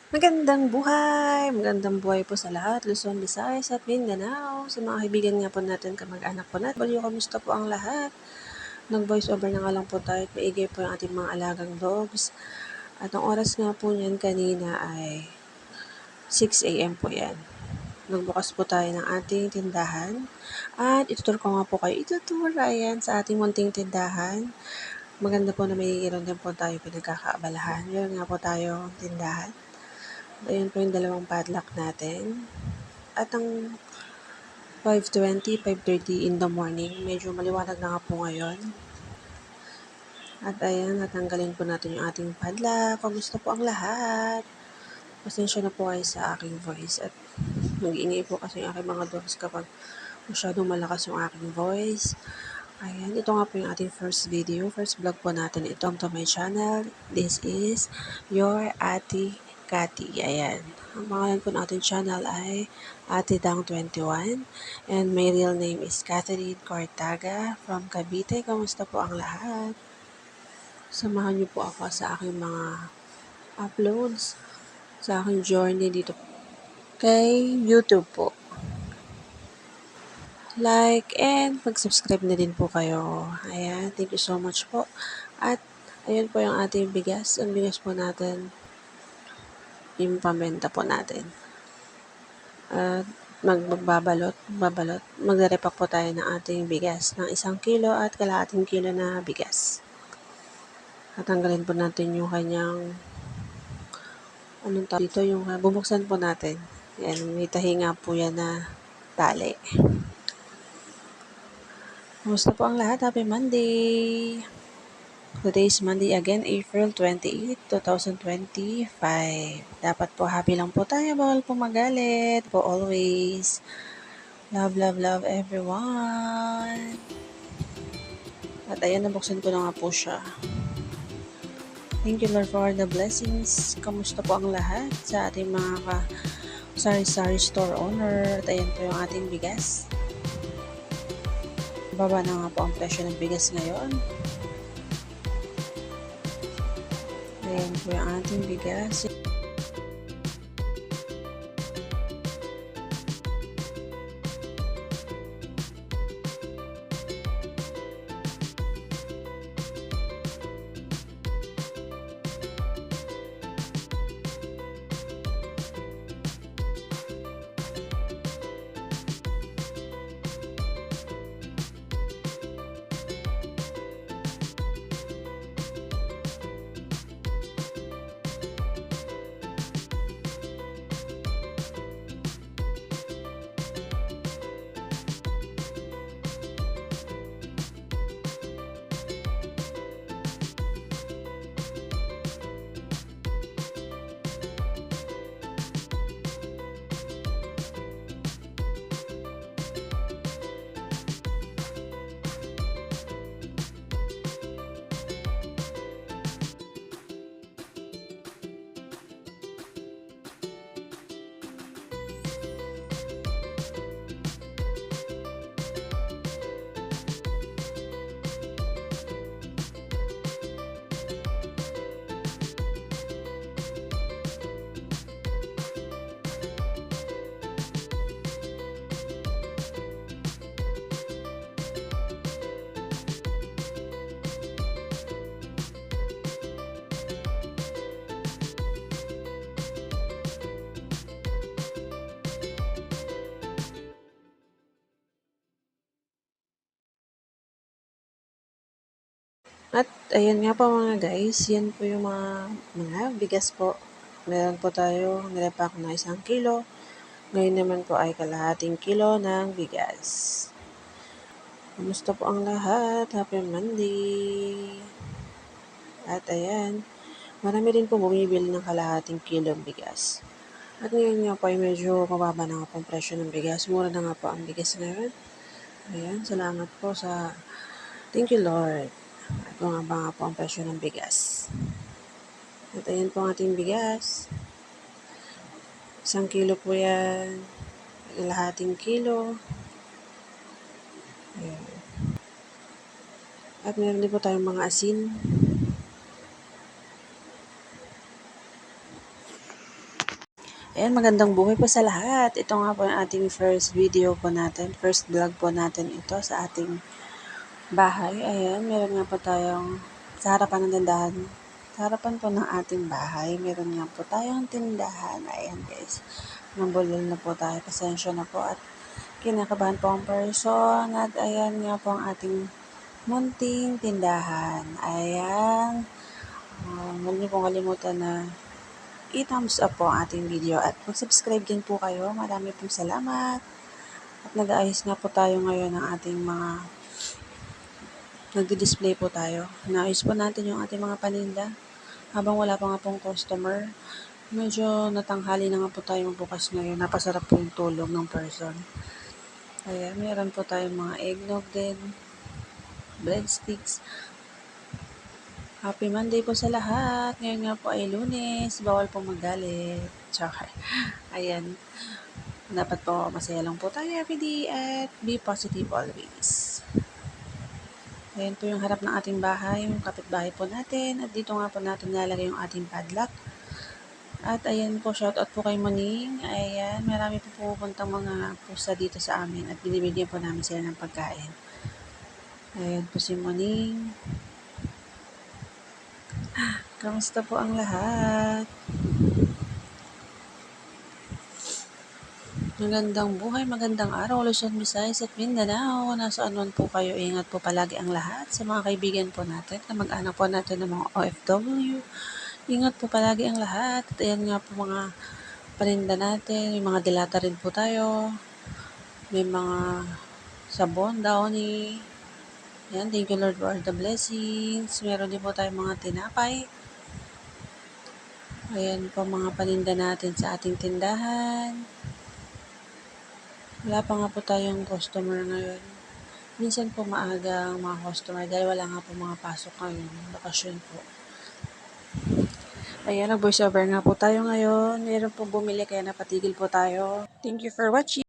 Magandang buhay po sa lahat, Luzon, Visayas at Mindanao. Sa mga kaibigan nga po natin, kamag-anak po natin, baliw kamusta po ang lahat? Nag-voice over na nga lang po tayo at maigay po yung ating mga alagang dogs. At ang oras nga po niyan kanina ay 6 a.m. po yan. Nagbukas po tayo ng ating tindahan at itutur ko nga po kayo, ayan sa ating munting tindahan. Maganda po na mayroon din po tayo pinagkakaabalahan. Meron nga po tayo tindahan. Ayan po yung dalawang padlock natin. At ang 5:20, 5:30 in the morning, medyo maliwanag na nga po ngayon. At ayan, natanggalin po natin yung ating padlock. Kamusta po ang lahat? Pasensya na po kayo sa aking voice at nag-iingay po kasi yung aking mga dogs kapag masyadong malakas yung aking voice. Ayan, ito nga po yung ating first vlog po natin. Ito to my channel. This is your Ate Cathy. Ayan. Ang pangalan po ng ating channel ay Ate Dang 21. And my real name is Catherine Cortaga from Cavite. Kamusta po ang lahat? Samahan niyo po ako sa aking mga uploads, sa aking journey dito kay YouTube po. Like and mag-subscribe na din po kayo. Ayan, thank you so much po. At ayun po yung ating bigas. Ang bigas po natin, yung pambenta po natin. At magre-repack po tayo ng ating bigas ng 1 kilo at kalahating kilo na bigas. At tanggalin po natin yung kanyang dito, yung bubuksan po natin. Yan, may tahinga po yan na tali. Kumusta po ang lahat? Happy Monday! Today is Monday again, April 28, 2025. Dapat po happy lang po tayo, bawal po magalit po always. Love, love, love everyone. At ayan, nabuksan ko na nga po siya. Thank you Lord for the blessings. Kamusta po ang lahat sa ating mga sari-sari store owner? At ayan po yung ating bigas. Baba na nga po ang presyo ng bigas ngayon. Ayan po yung ating bigas. At ayun nga po mga guys, yan po yung mga bigas po. Meron po tayo nirepack na 1 kilo. Ngayon naman po ay kalahating kilo ng bigas. Kumusta po ang lahat? Happy Monday! At ayan, marami rin po bumibili ng kalahating kilong bigas. At ngayon nga po ay medyo mababa na nga po ang presyo ng bigas. Mura na nga po ang bigas ngayon. Ayan, salamat po sa thank you Lord. At bumaba nga po ang presyo ng bigas. At ayan po ang ating bigas. 1 kilo po yan. Kalahating kilo. Ayan. At meron din po tayong mga asin. Ayan, magandang buhay po sa lahat. Ito nga po yung ating first video po natin, first vlog po natin ito sa ating bahay. Ayan, meron nga po tayong sa harapan ng tindahan. Sa harapan po ng ating bahay, meron nga po tayong tindahan. Ayan guys, nambulol na po tayo. Pasensya na po at kinakabahan po ang person. At ayan nga po ang ating munting tindahan. Ayan, huwag niyo pong kalimutan na i-thumbs up po ang ating video at mag-subscribe din po kayo. Marami pong salamat. At nag-aayos nga po tayo ngayon ng ating mga nagdi-display po tayo. Naayos po natin yung ating mga paninda habang wala pa nga pong customer. Medyo natanghali na nga po tayo bukas ngayon. Napasarap po yung tulog ng person. Kaya meron po tayong mga eggnog din, breadsticks. Happy Monday po sa lahat. Ngayon nga po ay Lunes. Bawal po magalit. Tsaka, ayan. Dapat po masaya lang po tayo everyday at be positive always. Ayan po yung harap ng ating bahay, yung kapitbahay po natin. At dito nga po natin nilalagay yung ating padlock. At ayan po, shoutout po kay Moning. Ayan, marami po pupuntang mga pusa dito sa amin at binibigyan po namin sila ng pagkain. Ayan po si Moning. Kamusta po ang lahat? Magandang buhay, magandang araw, Luzon, Visayas at Mindanao. Nasaan man po kayo, ingat po palagi ang lahat. Sa mga kaibigan po natin, kamag-anak po natin ng mga OFW, ingat po palagi ang lahat. At ayan nga po mga paninda natin, may mga dilata rin po tayo. May mga sabon, downy. Ayan, thank you Lord for the blessings. Meron din po tayong mga tinapay. Ayan po mga paninda natin sa ating tindahan. Wala pa nga po tayong customer ngayon. Minsan po maaga ang mga customer dahil wala nga po mga pasok ngayon. Bakasyon po. Ayan, nag-voice over nga po tayo ngayon. Meron po bumili kaya napatigil po tayo. Thank you for watching.